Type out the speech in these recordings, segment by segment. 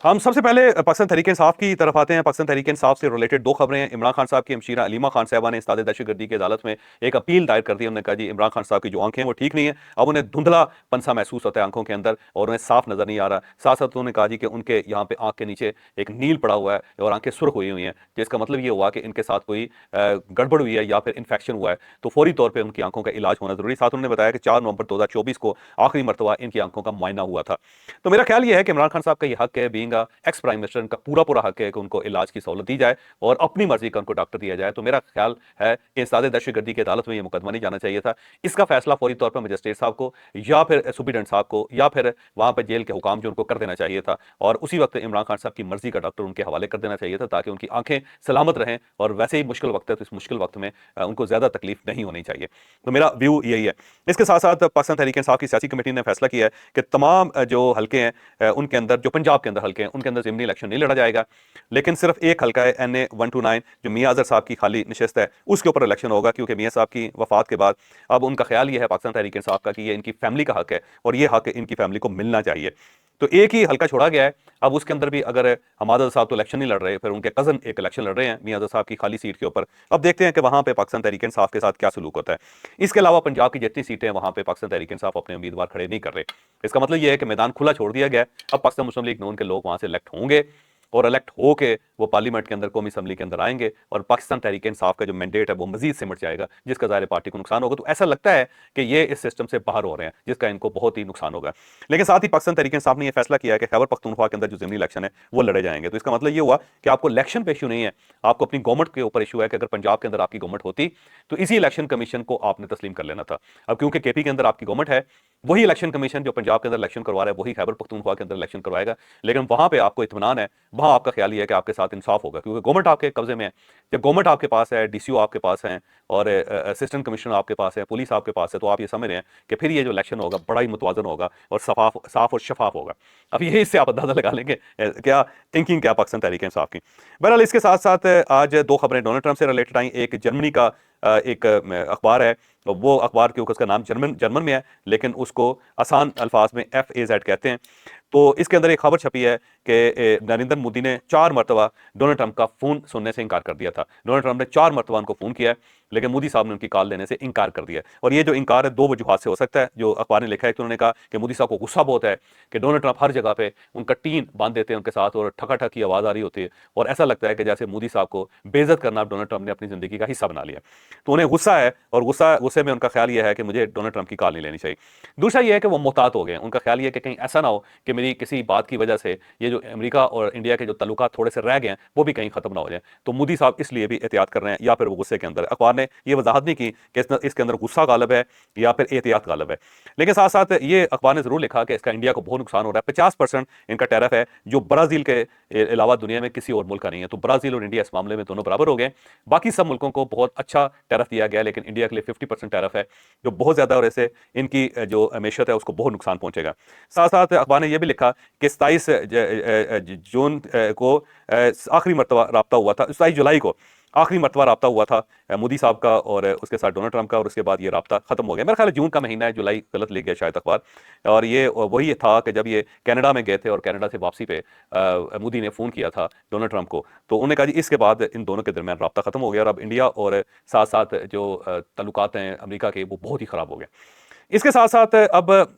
हम सबसे पहले पाकिस्तान तहरीक-ए-इंसाफ की तरफ आते हैं। पाकिस्तान तहरीक-ए-इंसाफ से रिलेटेड दो खबरें हैं। इमरान खान साहब की हमशीरा अलीमा खान साहिबा ने इस्ताद दहशतगर्दी की अदालत में एक अपील दायर कर दी। उन्होंने कहा जी इमरान खान साहब की जो आंखें हैं वो ठीक नहीं है, अब उन्हें धुंधलापन-सा महसूस होता है आंखों के अंदर और उन्हें साफ नजर नहीं आ रहा। साथ-साथ उन्होंने कहा जी कि उनके यहाँ पे आंख के नीचे एक नील पड़ा हुआ है और आंखें सुर्ख हुई हुई हैं, जिसका मतलब ये हुआ कि इनके साथ कोई गड़बड़ हुई है या फिर इन्फेक्शन हुआ है, तो फौरी तौर पर उनकी आंखों का इलाज होना जरूरी। साथ उन्होंने बताया कि 4 नवंबर 2024 को आखिरी मरतबा इनकी आंखों का मुआयना हुआ था। तो मेरा ख्याल ये है कि इमरान खान साहब का ये हक है, बीइंग एक्स प्राइम मिनिस्टर, इनका पूरा पूरा हक है कि उनको इलाज की सहूलत दी जाए और अपनी मर्जी का उनको डॉक्टर दिया जाए। तो मेरा ख्याल है कि इस्ताद दहशतगर्दी की अदालत में ये मुकदमा नहीं जाना चाहिए था। इसका फैसला फौरी तौर पर मजिस्ट्रेट साहब को या फिर सुप्रीडेंट साहब को या फिर वहां पर जेल के हुकाम जो उनको कर देना चाहिए था और उसी वक्त इमरान खान साहब की मर्जी का डॉक्टर उनके हवाले कर देना चाहिए था, ताकि उनकी आंखें सलामत रहें और वैसे ही मुश्किल वक्त है तो इस मुश्किल वक्त में उनको ज्यादा तकलीफ नहीं होनी चाहिए। तो मेरा व्यू यही है। इसके साथ साथ पाकिस्तान तहरीक इंसाफ की सियासी कमेटी ने फैसला किया है कि तमाम जो हल्के हैं उनके अंदर, जो पंजाब के अंदर हल्के हैं, उनके अंदर ज़िमनी इलेक्शन नहीं लड़ा जाएगा, लेकिन सिर्फ एक हल्का है NA 129 जो मियां अजहर साहब की खाली नशस्त है, उसके ऊपर इलेक्शन होगा, क्योंकि मियां साहब की वफात के बाद अब उनका ख्याल ये है पाकिस्तान तहरीक इंसाफ का कि ये इनकी फैमिली का हक है और ये हक इनकी फैमिली को मिलना चाहिए। तो एक ही हल्का छोड़ा गया है। अब उसके अंदर भी अगर हमाद साहब तो इलेक्शन नहीं लड़ रहे, फिर उनके कजन एक इलेक्शन लड़ रहे हैं मियां साहब की खाली सीट के ऊपर। अब देखते हैं कि वहां पे पाकिस्तान तहरीक इंसाफ के साथ क्या सलूक होता है। इसके अलावा पंजाब की जितनी सीटें हैं वहां पे पाकिस्तान तहरीक इंसाफ अपने उम्मीदवार खड़े नहीं कर रहे। इसका मतलब यह है कि मैदान खुला छोड़ दिया गया है। अब पाकिस्तान मुस्लिम लीग नून के लोग वहां से इलेक्ट होंगे और इलेक्ट होके वो पार्लियामेंट के अंदर, कौमी असम्बली के अंदर आएंगे और पाकिस्तान तहरीक इंसाफ का जो मैंडेट है वो मजीद सिमट जाएगा, जिसका ज़ाहिर पार्टी को नुकसान होगा। तो ऐसा लगता है कि ये इस सिस्टम से बाहर हो रहे हैं, जिसका इनको बहुत ही नुकसान होगा। लेकिन साथ ही पाकिस्तान तहरीक इंसाफ ने यह फैसला किया है कि खैबर पख्तूनख्वा के अंदर जो ज़िमनी इलेक्शन है वो लड़े जाएंगे। तो इसका मतलब ये हुआ कि आपको इलेक्शन पे इशू नहीं है, आपको अपनी गवर्नमेंट के ऊपर इशू है कि अगर पंजाब के अंदर आपकी गवर्नमेंट होती तो इसी इलेक्शन कमीशन को आपने तस्लीम कर लेना था। अब क्योंकि KP के अंदर आपकी गवर्नमेंट है, वही इलेक्शन कमीशन जो पंजाब के अंदर इलेक्शन करवा रहा है वही खैबर पख्तूनख्वा के अंदर इलेक्शन करवाएगा, लेकिन वहां पे आपको इत्मीनान है, वहां आपका ख्याल ये है कि आपके साथ इंसाफ होगा, क्योंकि गवर्नमेंट आपके कब्जे में है। जब गवर्नमेंट आपके पास है, DCO आपके पास है और असिस्टेंट कमिश्नर आपके पास है, पुलिस आपके पास है, तो आप ये समझ रहे हैं कि फिर ये जो इलेक्शन होगा बड़ा ही मुतवाजन होगा और साफ और शफाफ होगा। अब ये इससे आप अंदाजा लगा लेंगे क्या थिंकिंग क्या पाकिस्तान तहरीक इंसाफ की। बहरहाल इसके साथ साथ आज दो खबरें डोनाल्ड ट्रंप से रिलेटेड आई। एक जर्मनी का एक अखबार है, वो अखबार क्योंकि उसका नाम जर्मन जर्मन में है लेकिन उसको आसान अल्फाज में FAZ कहते हैं। तो इसके अंदर एक खबर छपी है कि नरेंद्र मोदी ने 4 मरतबा डोनाल्ड ट्रंप का फोन सुनने से इनकार कर दिया था। डोनाल्ड ट्रंप ने 4 मरतबा उनको फोन किया है, लेकिन मोदी साहब ने उनकी कॉल लेने से इनकार कर दिया। और ये जो इनकार है दो वजूहात से हो सकता है। जो अखबार ने लिखा है कि उन्होंने कहा कि मोदी साहब को गुस्सा बहुत है कि डोनाल्ड ट्रंप हर जगह पे उनका टीन बांध देते हैं उनके साथ और ठकाठक की आवाज आ रही होती है और ऐसा लगता है कि जैसे मोदी साहब को बेइज्जत करना डोनाल्ड ट्रंप ने अपनी जिंदगी का हिस्सा बना लिया। तो उन्हें गुस्सा है और गुस्से में उनका ख्याल यह है कि मुझे डोनाल्ड ट्रंप की कॉल नहीं लेनी चाहिए। दूसरा यह है कि वो मोहतात हो गए। उनका ख्याल यह है कि कहीं ऐसा ना हो कि मेरी किसी बात की वजह से ये जो अमेरिका और इंडिया के जो ताल्लुकात थोड़े से रह गए हैं वो भी कहीं खत्म ना हो जाए। तो मोदी साहब इसलिए भी एहतियात कर रहे हैं या फिर वो गुस्से के अंदर। अखबार ने यह वजाहत नहीं की कि इसके अंदर गुस्सा गालिब है या फिर एहतियात गालिब है, लेकिन साथ साथ ये अखबार ने जरूर लिखा कि इसका इंडिया को बहुत नुकसान हो रहा है। 50% इनका टैरिफ है जो ब्राजील के अलावा दुनिया में किसी और मुल्क का नहीं है। तो ब्राजील और इंडिया इस मामले में दोनों बराबर हो गए। बाकी सब मुल्कों को बहुत अच्छा टैरिफ दिया गया, लेकिन इंडिया के लिए 50% टैरिफ है जो बहुत ज्यादा, और ऐसे इनकी जो मैशत है उसको बहुत नुकसान पहुंचेगा। साथ साथ अखबार ने यह भी लिखा कि 27 जून को आखिरी मरतबा रब्ता हुआ था, 27 जुलाई को आखिरी मरतबा रब्ता हुआ था मोदी साहब का और उसके साथ डोनाल्ड ट्रंप का, और उसके बाद ये रब्ता खत्म हो गया। मेरा ख्याल है जून का महीना है, जुलाई गलत लिख गया शायद अखबार। और ये वही था कि जब ये कनाडा में गए थे और कनाडा से वापसी पे मोदी ने फ़ोन किया था डोनाल्ड ट्रंप को, तो उन्होंने कहा जी इसके बाद इन दोनों के दरमियान रब्ता खत्म हो गया और अब इंडिया और साथ साथ जो ताल्लुकात हैं अमेरिका के वो बहुत ही ख़राब हो गए। इसके साथ साथ अब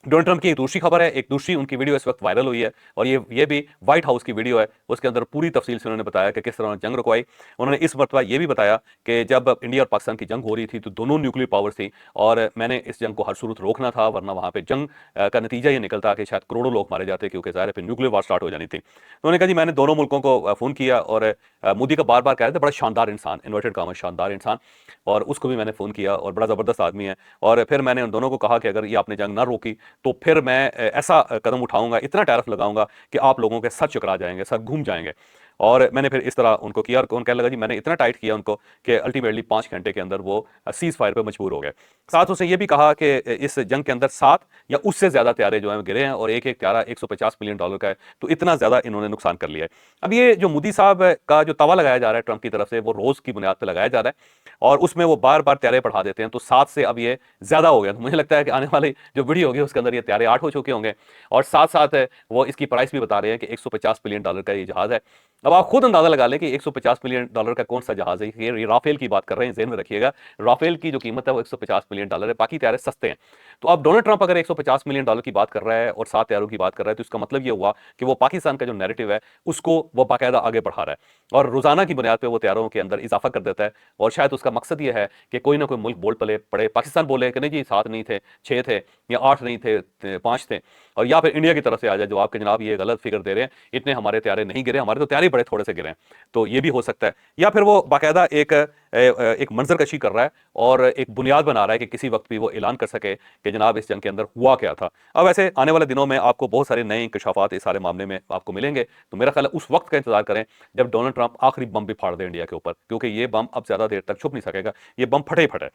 डोनाल्ड ट्रंप की एक दूसरी खबर है, एक दूसरी उनकी वीडियो इस वक्त वायरल हुई है और ये भी व्हाइट हाउस की वीडियो है। उसके अंदर पूरी तफसील से उन्होंने बताया कि किस तरह उन्होंने जंग रुकवाई। उन्होंने इस मरतबा ये भी बताया कि जब इंडिया और पाकिस्तान की जंग हो रही थी तो दोनों न्यूक्लियर पावर्स थी और मैंने इस जंग को हर सूरत रोकना था, वरना वहां पे जंग का नतीजा ये निकलता कि शायद करोड़ों लोग मारे जाते, क्योंकि ज़ाहिर है फिर न्यूक्लियर वार स्टार्ट हो जानी थी। तो उन्होंने कहा जी मैंने दोनों मुल्कों को फ़ोन किया और मोदी का बार बार कह रहे थे बड़ा शानदार इंसान, इन्वर्टेड कामा शानदार इंसान, और उसको भी मैंने फ़ोन किया और बड़ा ज़बरदस्त आदमी है। और फिर मैंने उन दोनों को कहा कि अगर ये आपने जंग ना रोकी तो फिर मैं ऐसा कदम उठाऊंगा, इतना टैरिफ लगाऊंगा कि आप लोगों के सर चकरा जाएंगे, सर घूम जाएंगे। और मैंने फिर इस तरह उनको किया और उनको कहने लगा जी मैंने इतना टाइट किया उनको कि अल्टीमेटली 5 घंटे के अंदर वो सीज फायर पे मजबूर हो गए। साथ उसने ये भी कहा कि इस जंग के अंदर 7 या उससे ज्यादा त्यारे जो हैं गिरे हैं और एक एक त्यारा $150 मिलियन का है, तो इतना ज्यादा इन्होंने नुकसान कर लिया है। अब ये जो मोदी साहब का जो तवा लगाया जा रहा है ट्रंप की तरफ से, वो रोज की बुनियाद पर लगाया जा रहा है और उसमें वो बार बार त्यारे बढ़ा देते हैं, तो 7 से अब ये ज्यादा हो गया। तो मुझे लगता है कि आने वाली जो वीडियो होगी उसके अंदर ये त्यारे 8 हो चुके होंगे। और साथ साथ वो इसकी प्राइस भी बता रहे हैं कि $150 मिलियन का ये जहाज है। अब आप खुद अंदाजा लगा लें कि $150 मिलियन का कौन सा जहाज है। ये राफेल की बात कर रहे हैं, जेहन में रखिएगा। राफेल की जो कीमत है वो $150 मिलियन है, बाकी त्यारे सस्ते हैं। तो अब डोनाल्ड ट्रंप अगर $150 मिलियन की बात कर रहा है और 7 त्यारों की बात कर रहा है, तो इसका मतलब ये हुआ कि वो पाकिस्तान का जो नैरेटिव है उसको वो बाकायदा आगे बढ़ा रहा है और रोजाना की बुनियाद पर वो त्यारों के अंदर इजाफा कर देता है। और शायद उसका मकसद ये है कि कोई ना कोई मुल्क बोल पड़े, पाकिस्तान बोले कि नहीं जी 7 नहीं थे, 6 थे या 8 नहीं थे, 5 थे, और या फिर इंडिया की तरफ से आ जाए जो आपके जनाब ये गलत फिगर दे रहे हैं, इतने हमारे त्यारे नहीं गिरे, हमारे तो त्यारे बड़े थोड़े से गिरे हैं। तो ये भी हो सकता है। या फिर वो बाकायदा एक मंजरकशी कर रहा है और एक बुनियाद बना रहा है कि किसी वक्त भी वो ऐलान कर सके कि जनाब इस जंग के अंदर हुआ क्या था। अब ऐसे आने वाले दिनों में आपको बहुत सारे नए इंकशाफात इस सारे मामले में आपको मिलेंगे। तो मेरा ख्याल है उस वक्त का इंतजार करें जब डोनाल्ड ट्रंप आखिरी बम भी फाड़ दे इंडिया के ऊपर, क्योंकि ये बम अब ज्यादा देर तक छुप नहीं सकेगा, ये बम फटे ही फटे।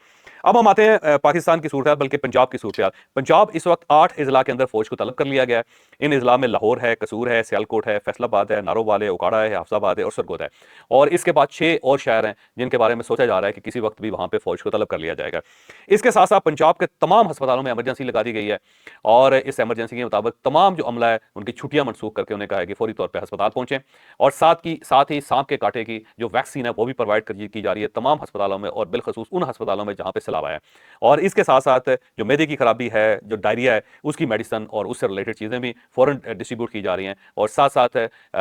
अब हम आते हैं पाकिस्तान की सूरत, बल्कि पंजाब की सूरत। पंजाब इस वक्त 8 इजला के अंदर फौज को तलब कर लिया गया है। इन इजला में लाहौर है, कसूर है, सियालकोट है, फैसलाबाद है, नारोवाल है, उकाड़ा है, हाफजाबाद है और सरगोदा है। और इसके बाद 6 और शहर हैं जिनके बारे में सोचा जा रहा है कि किसी वक्त भी वहां पे फौज को तलब कर लिया जाएगा। इसके साथ साथ पंजाब के तमाम अस्पतालों में इमरजेंसी लगा दी गई है और इस इमरजेंसी के मुताबिक तमाम जो अमला है उनकी छुट्टियां मनसूख करके उन्हें कहा है कि फौरी तौर पर अस्पताल पहुंचे। और साथ ही सांप के कांटे की जो वैक्सीन है वो भी प्रोवाइड की जा रही है तमाम अस्पतालों में और बिलखसूस उन अस्पतालों में जहां पे सैलाब आया है। और इसके साथ साथ जो मैदे की खराबी है, जो डायरिया है, उसकी मेडिसिन और उससे रिलेटेड चीजें भी फौरन डिस्ट्रीब्यूट की जा रही हैं। और साथ साथ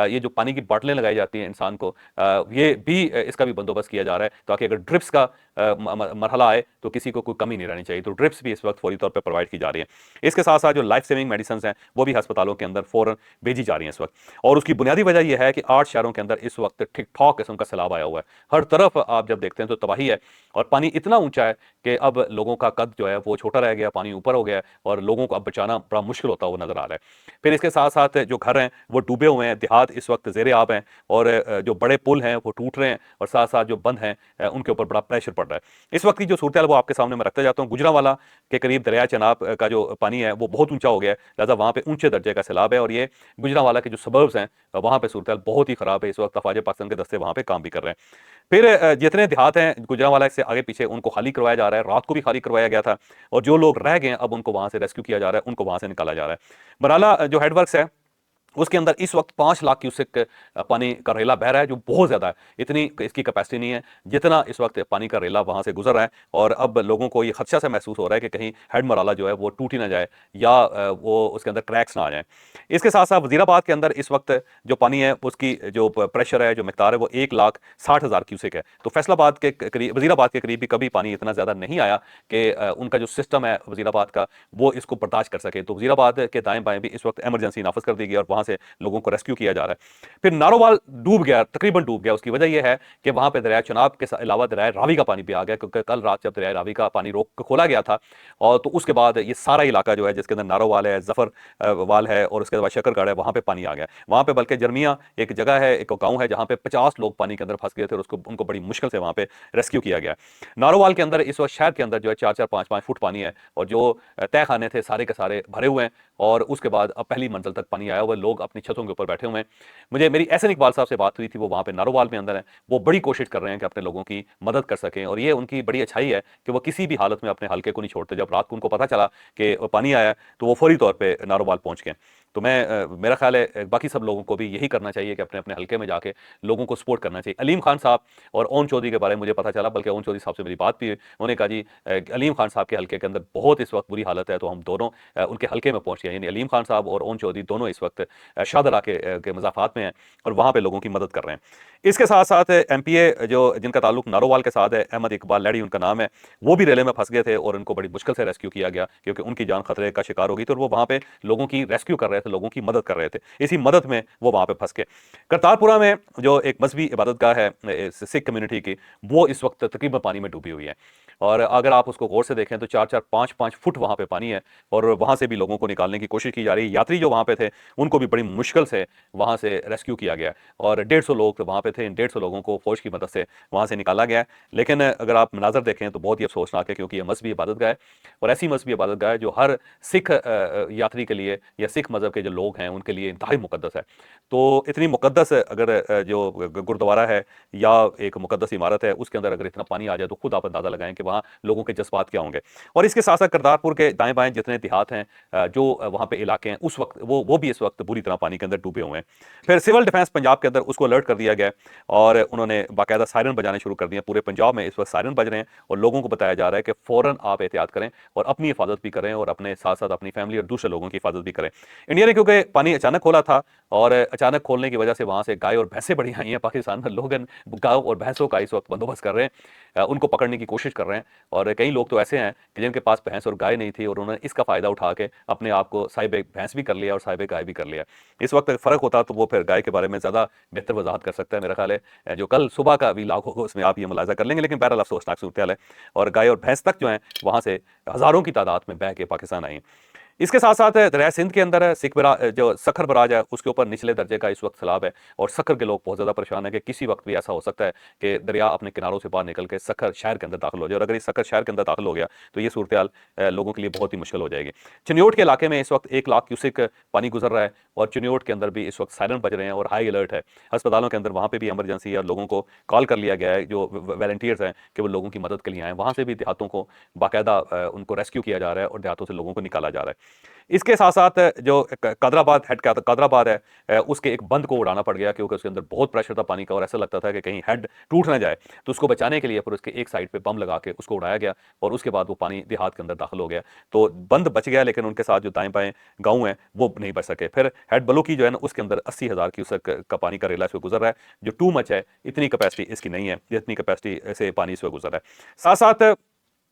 ये जो पानी की बोतलें लगाई जाती हैं इंसान को, ये भी इसका भी बंदोबस्त किया जा रहा है ताकि अगर ड्रिप्स का मरहला आए तो किसी को कोई कमी नहीं रहनी चाहिए। तो ड्रिप्स भी इस वक्त फौरी तौर पर प्रोवाइड की जा रही है। इसके साथ साथ जो लाइफ सेविंग मेडिसिन हैं वो भी अस्पतालों के अंदर फौरन भेजी जा रही हैं इस वक्त। और उसकी बुनियादी वजह यह है कि 8 शहरों के अंदर इस वक्त ठीक ठाक किस्म का सैलाब आया हुआ है। हर तरफ आप जब देखते हैं तो तबाही है और पानी इतना ऊंचा है कि अब लोगों का कद जो है वो छोटा रह गया, पानी ऊपर हो गया और लोगों को अब बचाना बड़ा मुश्किल होता हुआ नजर आ रहा है। फिर इसके साथ साथ जो घर हैं वो डूबे हुए हैं, देहात इस वक्त जेर आब हैं और जो बड़े पुल हैं वो टूट रहे हैं और साथ साथ जो बंद हैं उनके ऊपर बड़ा प्रेशर पड़ रहा है। इस वक्त की जो सूरत है वो आपके सामने मैं रखता जाता हूँ। गुजरांवाला के करीब दरिया चनाब का जो पानी है वो बहुत ऊंचा हो गया है, लिहाजा वहां पे ऊंचे दर्जे का सैलाब है और ये गुजरांवाला के जो सबर्ब्स हैं वहां पे सूरत बहुत ही खराब है। इस वक्त अफवाज पाकिस्तान के दस्ते वहां पे काम भी कर रहे हैं। फिर जितने देहात हैं गुजरांवाला से आगे पीछे उनको खाली करवाया जा रहा है, रात को भी खाली करवाया गया था और जो लोग रह गए हैं अब उनको वहां से रेस्क्यू किया जा रहा है, उनको वहां से निकाला जा रहा है। बराला जो हेडवर्क्स है उसके अंदर इस वक्त 5 लाख क्यूसेक पानी का रेला बह रहा है, जो बहुत ज्यादा है। इतनी इसकी कैपेसिटी नहीं है जितना इस वक्त पानी का रेला वहां से गुजर रहा है और अब लोगों को ये खदशा सा महसूस हो रहा है कि कहीं हेड मराला जो है वो टूट ही ना जाए या वो उसके अंदर क्रैक्स ना आ जाए। इसके साथ साथ वजीराबाद के अंदर इस वक्त जो पानी है उसकी जो प्रेशर है, जो मिकदार है वो 1,60,000 क्यूसेक है। तो फैसलाबाद के करीब, वजीराबाद के करीब भी कभी पानी इतना ज्यादा नहीं आया कि उनका जो सिस्टम है वजीराबाद का वो इसको बर्दाश्त कर सके। तो वजीराबाद के दाएं बाएं भी इस वक्त इमरजेंसी नाफज कर दी गई और वहां से लोगों को रेस्क्यू किया जा रहा है। फिर नारोवाल डूब गया, तकरीबन डूब गया। उसकी वजह यह है कि वहां पे दरिया चनाब के अलावा दरिया रावी का पानी भी आ गया, क्योंकि कल रात जब दरिया रावी का पानी रोक खोला गया था और तो उसके बाद ये सारा इलाका जो है जिसके अंदर नारोवाल है, जफर वाल है और उसके बाद शकरगढ़ है, वहां पे पानी आ गया। वहां पे बल्कि जर्मिया एक जगह है, एक गांव है जहां पे 50 लोग पानी के अंदर फंस गए थे और उसको उनको बड़ी मुश्किल से वहां पे रेस्क्यू किया गया। नारोवाल के अंदर इस वक्त शहर के अंदर जो है 4-4, 5-5 फुट पानी है और जो तय खाने थे सारे के सारे भरे हुए हैं और उसके बाद अब पहली मंजिल तक पानी आया हुआ है, लोग अपनी छतों के ऊपर बैठे हुए हैं। मुझे मेरी एहसन इकबाल साहब से बात हुई थी, वो वहां पे नारोवाल में अंदर है, वो बड़ी कोशिश कर रहे हैं कि अपने लोगों की मदद कर सकें और ये उनकी बड़ी अच्छाई है कि वो किसी भी हालत में अपने हल्के को नहीं छोड़ते। जब रात को उनको पता चला कि पानी आया तो वो फौरी तौर पर नारोवाल पहुंच गए। तो मेरा ख्याल है बाकी सब लोगों को भी यही करना चाहिए कि अपने अपने हल्के में जाके लोगों को सपोर्ट करना चाहिए। अलीम खान साहब और ओन चौधरी के बारे में मुझे पता चला, बल्कि ओन चौधरी साहब से मेरी बात भी हुई, उन्होंने कहा जी अलीम खान साहब के हल्के के अंदर बहुत इस वक्त बुरी हालत है, तो हम दोनों उनके हल्के में पहुंच गए। यानी अलीम खान साहब और ओन चौधरी दोनों इस वक्त शाहदरा के मजाफात में हैं और वहां पे लोगों की मदद कर रहे हैं। इसके साथ साथ MPA जो जिनका ताल्लुक नारोवाल के साथ है, अहमद इकबाल लैडी उनका नाम है, वो भी रेले में फंस गए थे और उनको बड़ी मुश्किल से रेस्क्यू किया गया क्योंकि उनकी जान खतरे का शिकार हो गई थी और वो वहां पे लोगों की रेस्क्यू कर रहे थे, लोगों की मदद कर रहे थे। इसी मदद में वो वहां पे फंस गए। करतारपुरा में जो एक मजहबी इबादतगाह है सिख कम्युनिटी की, वो इस वक्त तकरीबन पानी में डूबी हुई है। और अगर आप उसको गौर से देखें तो 4-4, 5-5 फुट वहां पे पानी है, और वहां से भी लोगों को निकालने की कोशिश की जा रही है। यात्री जो वहां पे थे उनको भी बड़ी मुश्किल से वहां से रेस्क्यू किया गया, और 150 लोग वहां पे थे। इन 150 लोगों को फौज की मदद से वहां से निकाला गया है। लेकिन अगर आप मनाजर देखें तो बहुत ही अफसोसनाक है, क्योंकि ये मजहबी इबादतगाह है, और ऐसी मजहबी इबादतगाह है जो हर सिख यात्री के लिए या सिख मजहब के जो लोग हैं उनके लिए इंतहाई मुकद्दस है। तो इतनी मुकद्दस अगर जो गुरुद्वारा है या एक मुकद्दस इमारत है, उसके अंदर अगर इतना पानी आ जाए तो खुद आप अंदाजा लगाएं कि वहाँ लोगों के जज्बात क्या होंगे। और इसके साथ साथ करतारपुर के दाएं बाएं जितने देहात हैं, जो वहाँ पे इलाके हैं, उस वक्त वो भी इस वक्त बुरी तरह पानी के अंदर डूबे हुए हैं। फिर सिविल डिफेंस पंजाब के अंदर उसको अलर्ट कर दिया गया, और उन्होंने बाकायदा सायरन बजाने शुरू कर दिए। पूरे पंजाब में इस वक्त सायरन बज रहे हैं, और लोगों को बताया जा रहा है कि फौरन आप एहतियात करें और अपनी हिफाजत भी करें, और अपने साथ साथ अपनी फैमिली और दूसरे लोगों की हिफाजत भी करें। इंडिया ने क्योंकि पानी अचानक खोला था, और अचानक खोलने की वजह से वहां से गाय और भैंसें बड़ी आई हैं पाकिस्तान में, लोग गाय और भैंसों का इस वक्त बंदोबस्त कर रहे हैं, उनको पकड़ने की कोशिश कर रहे हैं। और कई लोग तो ऐसे हैं कि जिनके पास भैंस और गाय नहीं थी, और उन्होंने इसका फायदा उठा के अपने आप को साहिब भैंस भी कर लिया और साहिब गाय भी कर लिया। इस वक्त फर्क होता तो वो फिर गाय के बारे में ज्यादा बेहतर वजाहत कर सकता है मेरा ख्याल है। जो कल सुबह का व्लॉग होगा उसमें आप ये मुलाजा कर लेंगे। लेकिन बहरहाल अफसोसनाक सूरत हाल है, और गाय और भैंस तक जो है वहां से हजारों की तादाद में बह के पाकिस्तान आई। इसके साथ साथ दरिया सिंध के अंदर जो सखर बराज है उसके ऊपर निचले दर्जे का इस वक्त सैलाब है, और सखर के लोग बहुत ज़्यादा परेशान है कि किसी वक्त भी ऐसा हो सकता है कि दरिया अपने किनारों से बाहर निकल के सखर शहर के अंदर दाखिल हो जाए, और अगर ये सखर शहर के अंदर दाखिल हो गया तो ये सूरत हाल लोगों के लिए बहुत ही मुश्किल हो जाएगी। चिन्योट के इलाके में इस वक्त 1 लाख क्यूसिक पानी गुजर रहा है, और चिन्योट के अंदर भी इस वक्त सायरन बज रहे हैं और हाई अलर्ट है। अस्पतालों के अंदर वहाँ पे भी इमरजेंसी है, और लोगों को कॉल कर लिया गया है, जो वॉलंटियर्स हैं कि वो लोगों की मदद के लिए आए। वहाँ से भी देहातों को बाकायदा उनको रेस्क्यू किया जा रहा है, और देहातों से लोगों को निकाला जा रहा है। इसके साथ साथ जो कादराबाद हेड कादराबाद है, उसके एक बंद को उड़ाना पड़ गया, क्योंकि उसके अंदर बहुत प्रेशर था पानी का, और ऐसा लगता था कि कहीं हेड टूट ना जाए। तो उसको बचाने के लिए फिर उसके एक साइड पे बम लगा के उसको उड़ाया गया, और उसके बाद वो पानी देहात के अंदर दाखिल हो गया। तो बंद बच गया, लेकिन उनके साथ जो दाएं बाएं गाँव हैं वो नहीं बच सके। फिर हेड बलूकी जो है ना, उसके अंदर 80,000 क्यूसेक का पानी का रेला से गुजर रहा है, जो टू मच है। इतनी कैपेसिटी इसकी नहीं है जितनी कैपेसिटी से पानी इसमें गुजर रहा है। साथ साथ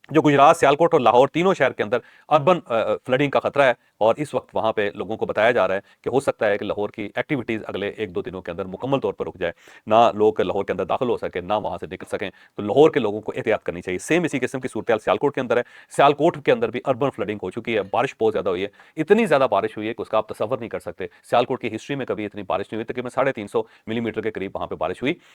जो गुजरात, सियालकोट और लाहौर तीनों शहर के अंदर अर्बन फ्लडिंग का खतरा है, और इस वक्त वहां पे लोगों को बताया जा रहा है कि हो सकता है कि लाहौर की एक्टिविटीज अगले 1-2 दिनों के अंदर मुकम्मल तौर पर रुक जाए, ना लोग लाहौर के अंदर दाखिल हो सके, ना वहां से निकल सकें। तो लाहौर के लोगों को एहतियात करनी चाहिए। सेम इसी किस्म की सूरत हाल सियालकोट के अंदर है। सियालकोट के अंदर भी अर्बन फ्लडिंग हो चुकी है, बारिश बहुत ज्यादा हुई है। इतनी ज्यादा बारिश हुई है कि उसका आप तसव्वुर नहीं कर सकते। सियालकोट की हिस्ट्री में कभी इतनी बारिश नहीं हुई, तकरीबन 350 मिलीमीटर के करीब वहां पर बारिश हुई।